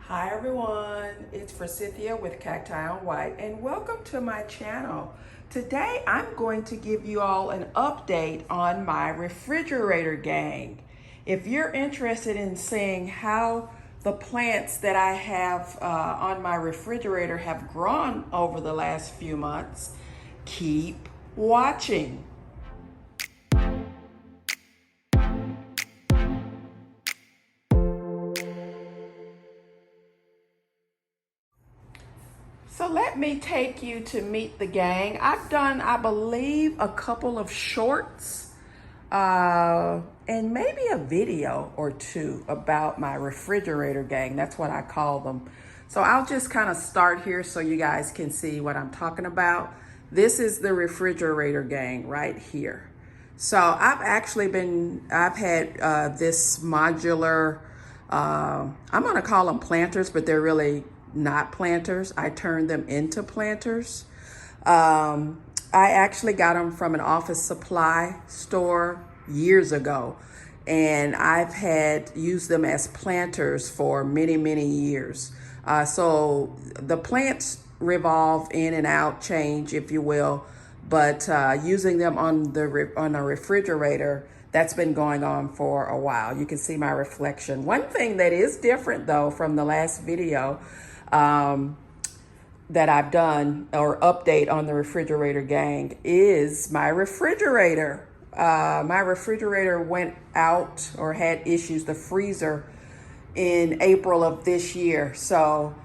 Hi everyone, it's Forsythia with CactiOnWhite and welcome to my channel. Today I'm going to give you all an update on my refrigerator gang. If you're interested in seeing how the plants that I have on my refrigerator have grown over the last few months, keep watching. So let me take you to meet the gang. I've done, I believe, a couple of shorts and maybe a video or two about my refrigerator gang. That's what I call them. So I'll just kind of start here so you guys can see what I'm talking about. This is the refrigerator gang right here. So I've had this modular, I'm gonna call them planters, but they're really not planters. I turned them into planters. I actually got them from an office supply store years ago, and I've had used them as planters for many, many years. So the plants revolve in and out, change, if you will, but using them on a refrigerator, that's been going on for a while. You can see my reflection. One thing that is different though from the last video that I've done or update on the refrigerator gang is my refrigerator. My refrigerator went out or had issues, the freezer, in April of this year. So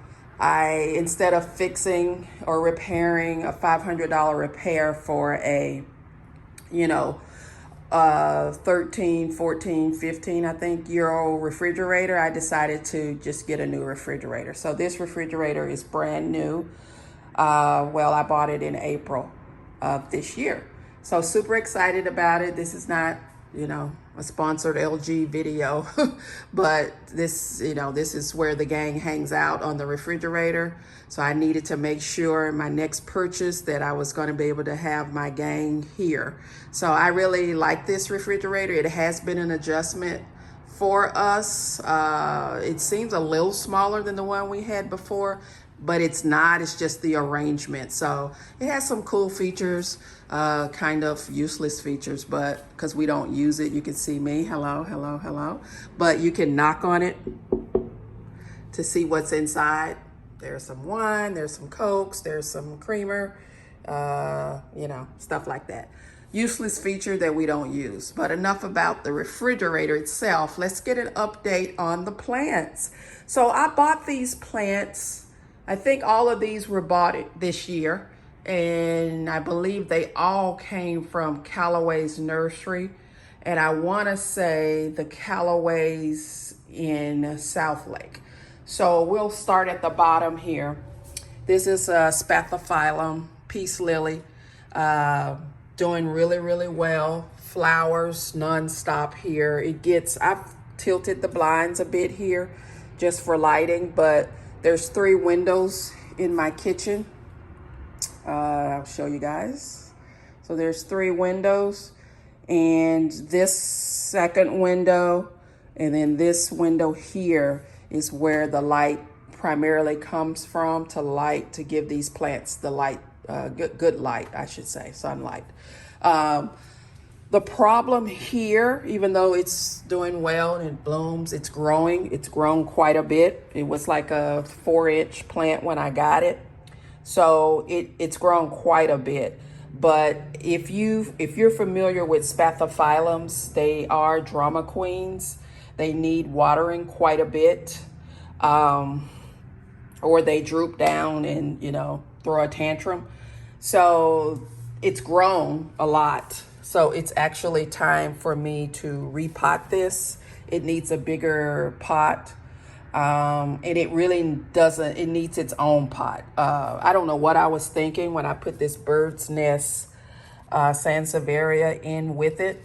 instead of fixing or repairing a $500 repair for a, 13, 14, 15, I think, year-old refrigerator, I decided to just get a new refrigerator. So this refrigerator is brand new. I bought it in April of this year. So super excited about it. This is not, a sponsored LG video, but this is where the gang hangs out, on the refrigerator. So I needed to make sure in my next purchase that I was going to be able to have my gang here. So I really like this refrigerator. It has been an adjustment for us. It seems a little smaller than the one we had before, but it's not. It's just the arrangement. So it has some cool features, kind of useless features, but because we don't use it. You can see me, hello, hello, hello. But you can knock on it to see what's inside. There's some wine, there's some Cokes, there's some creamer, stuff like that. Useless feature that we don't use. But enough about the refrigerator itself. Let's get an update on the plants. So I bought these plants. I think all of these were bought this year, and I believe they all came from Callaway's nursery. And I want to say the Callaway's in South Lake. So we'll start at the bottom here. This is a Spathiphyllum peace lily, doing really, really well. Flowers nonstop here. I've tilted the blinds a bit here just for lighting, but there's 3 windows in my kitchen. I'll show you guys. So there's 3 windows, and this second window, and then this window here is where the light primarily comes from, to give these plants the light, good light, I should say, sunlight. The problem here, even though it's doing well and it blooms, it's growing. It's grown quite a bit. It was like a 4-inch plant when I got it. So it's grown quite a bit. But if you're familiar with Spathiphyllums, they are drama queens. They need watering quite a bit, or they droop down and, throw a tantrum. So it's grown a lot. So it's actually time for me to repot this. It needs a bigger pot. And it really doesn't, it needs its own pot. I don't know what I was thinking when I put this bird's nest Sansevieria in with it,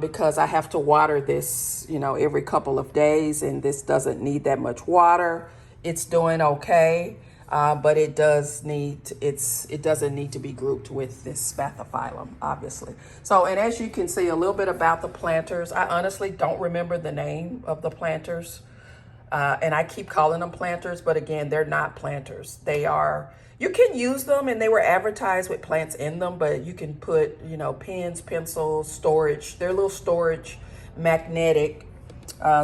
because I have to water this, every couple of days, and this doesn't need that much water. It's doing okay. But it doesn't need to be grouped with this Spathiphyllum, obviously. So, and as you can see a little bit about the planters, I honestly don't remember the name of the planters. And I keep calling them planters, but again, they're not planters. They are, you can use them, and they were advertised with plants in them, but you can put, you know, pens, pencils, storage. They're little storage, magnetic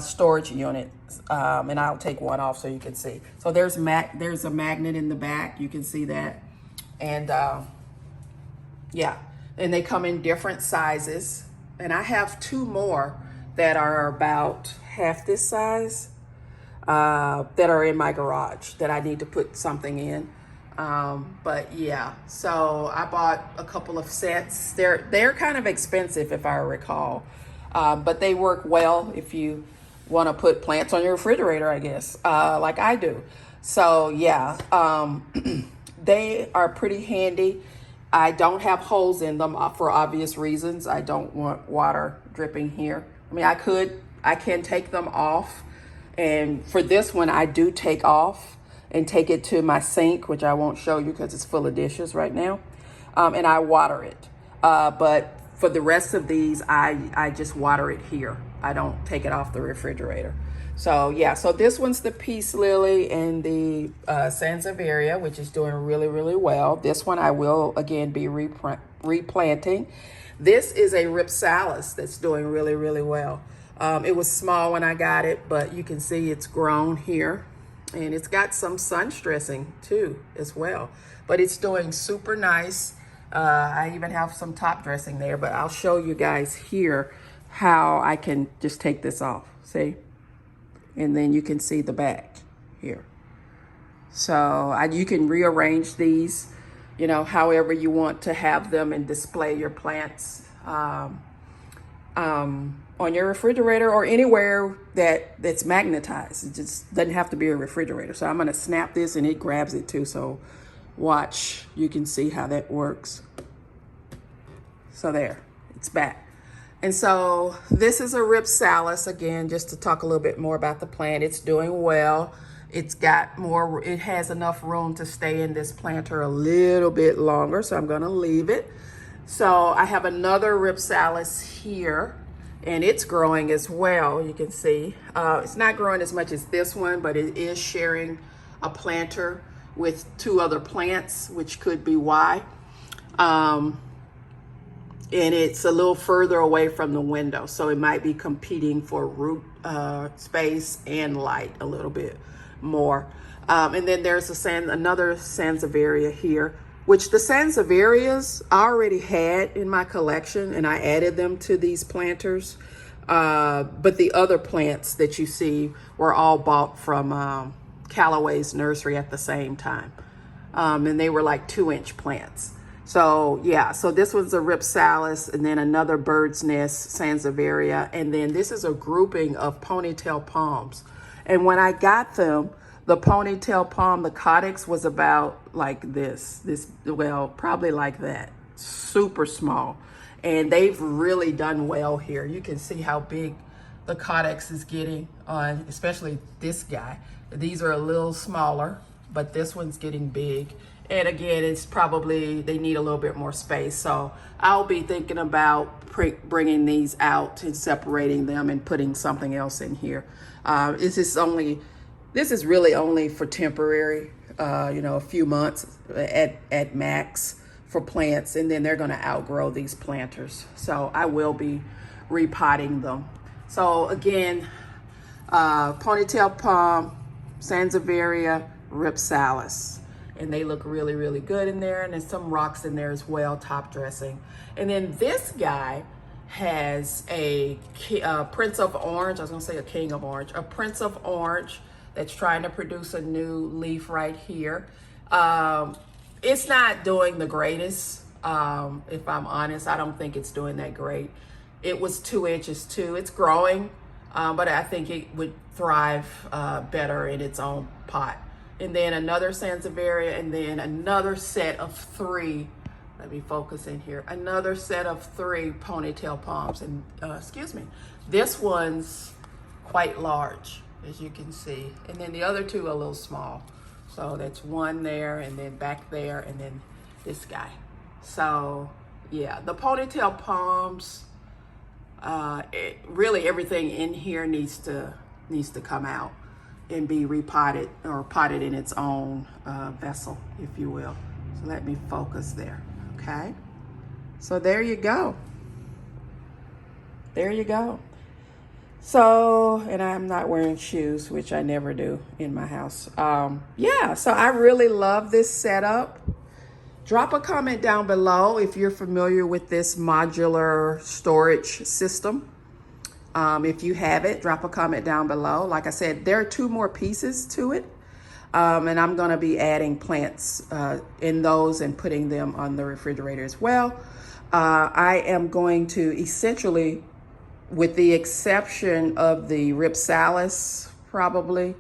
storage units. And I'll take one off so you can see. So there's a magnet in the back. You can see that. And yeah, and they come in different sizes. And I have two more that are about half this size that are in my garage that I need to put something in. But yeah, so I bought a couple of sets. They're kind of expensive if I recall, but they work well if you want to put plants on your refrigerator, I guess, like I do. So yeah, they are pretty handy. I don't have holes in them for obvious reasons. I don't want water dripping here. I mean, I can take them off. And for this one, I do take off and take it to my sink, which I won't show you because it's full of dishes right now. And I water it. But for the rest of these, I just water it here. I don't take it off the refrigerator. So yeah, so this one's the Peace Lily and the Sansevieria, which is doing really, really well. This one I will, again, be replanting. This is a Ripsalis that's doing really, really well. It was small when I got it, but you can see it's grown here. And it's got some sun stressing too as well. But it's doing super nice. I even have some top dressing there, but I'll show you guys here how I can just take this off, see? And then you can see the back here. So you can rearrange these, you know, however you want to have them and display your plants on your refrigerator or anywhere that's magnetized. It just doesn't have to be a refrigerator. So I'm gonna snap this and it grabs it too. So watch, you can see how that works. So there, it's back. And so this is a Ripsalis, again, just to talk a little bit more about the plant. It's doing well. It has enough room to stay in this planter a little bit longer, so I'm gonna leave it. So I have another Ripsalis here, and it's growing as well, you can see. It's not growing as much as this one, but it is sharing a planter with two other plants, which could be why. And it's a little further away from the window, so it might be competing for root space and light a little bit more. And then there's another Sansevieria here, which the Sansevierias I already had in my collection, and I added them to these planters. But the other plants that you see were all bought from Callaway's nursery at the same time. And they were like 2-inch plants. So yeah, so this was a Ripsalis, and then another Bird's Nest Sansevieria, and then this is a grouping of ponytail palms. And when I got them, the ponytail palm, the caudix was about like this, well, probably like that, super small. And they've really done well here. You can see how big the caudix is getting on, especially this guy. These are a little smaller, but this one's getting big. And again, it's probably, they need a little bit more space. So I'll be thinking about bringing these out and separating them and putting something else in here. This is really only for temporary, a few months at max for plants. And then they're gonna outgrow these planters. So I will be repotting them. So again, ponytail palm, Sansevieria, Ripsalis. And they look really, really good in there. And there's some rocks in there as well, top dressing. And then this guy has a Prince of Orange. I was gonna say a King of Orange. A Prince of Orange that's trying to produce a new leaf right here. It's not doing the greatest. If I'm honest, I don't think it's doing that great. It was 2 inches too. It's growing, but I think it would thrive better in its own pot. And then another Sansevieria, and then another set of 3. Let me focus in here. Another set of 3 ponytail palms. And excuse me, this one's quite large, as you can see. And then the other 2 are a little small. So that's one there, and then back there, and then this guy. So yeah, the ponytail palms, really everything in here needs to come out. and be repotted or potted in its own vessel, if you will. So let me focus there, okay? So there you go. There you go. So, and I'm not wearing shoes, which I never do in my house. Yeah, so I really love this setup. Drop a comment down below if you're familiar with this modular storage system. If you have it, drop a comment down below. Like I said, there are 2 more pieces to it. And I'm gonna be adding plants in those and putting them on the refrigerator as well. I am going to essentially, with the exception of the Ripsalis, probably,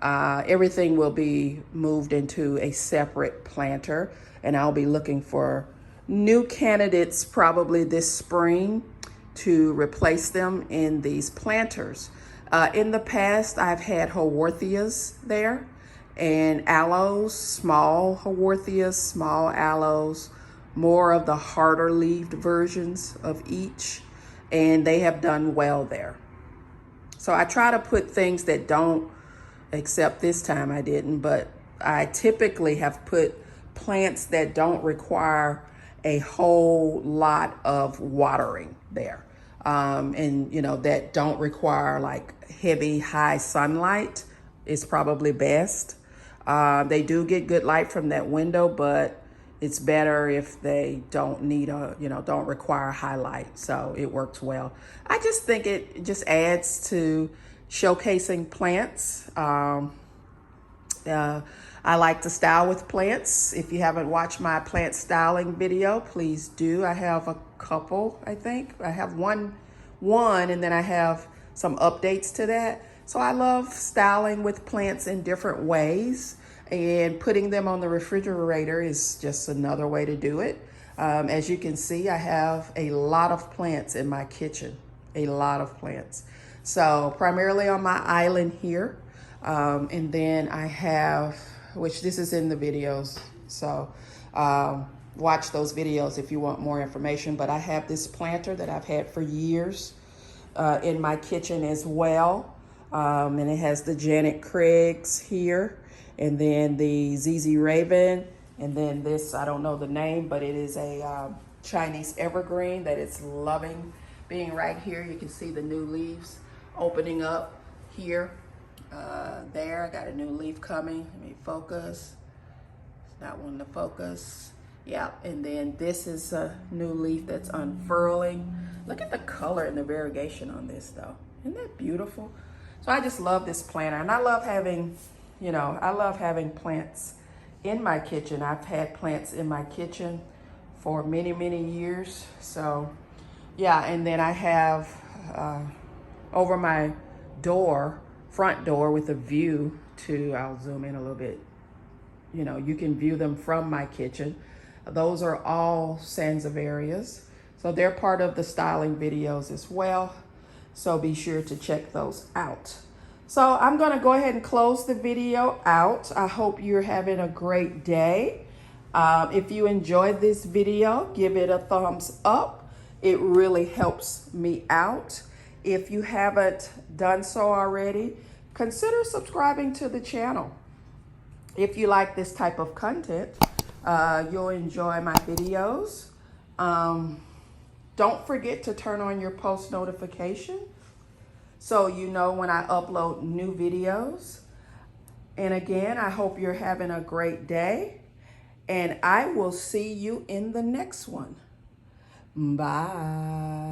everything will be moved into a separate planter, and I'll be looking for new candidates probably this spring to replace them in these planters. In the past, I've had Haworthias there and aloes, small Haworthias, small aloes, more of the harder leaved versions of each, and they have done well there. So I try to put things that don't, except this time I didn't, but I typically have put plants that don't require a whole lot of watering there. And you know, that don't require like heavy, high sunlight is probably best. They do get good light from that window, but it's better if they don't need don't require high light. So it works well. I just think it just adds to showcasing plants. I like to style with plants. If you haven't watched my plant styling video, please do. I have a couple, I think. I have one, and then I have some updates to that. So I love styling with plants in different ways, and putting them on the refrigerator is just another way to do it. As you can see, I have a lot of plants in my kitchen, a lot of plants. So primarily on my island here. And then I have, which this is in the videos, so watch those videos if you want more information. But I have this planter that I've had for years in my kitchen as well. And it has the Janet Craig's here, and then the ZZ Raven, and then this, I don't know the name, but it is a Chinese evergreen that it's loving being right here. You can see the new leaves opening up here. There, I got a new leaf coming. Let me focus. It's not wanting to focus. Yeah, and then this is a new leaf that's unfurling. Look at the color and the variegation on this though. Isn't that beautiful? So I just love this planter, and I love having, I love having plants in my kitchen. I've had plants in my kitchen for many, many years. So yeah, and then I have over my front door with a view to, I'll zoom in a little bit. You can view them from my kitchen. Those are all Sansevieras. So they're part of the styling videos as well. So be sure to check those out. So I'm gonna go ahead and close the video out. I hope you're having a great day. If you enjoyed this video, give it a thumbs up. It really helps me out. If you haven't done so already, consider subscribing to the channel. If you like this type of content, you'll enjoy my videos. Don't forget to turn on your post notification so you know when I upload new videos. And again, I hope you're having a great day, and I will see you in the next one. Bye.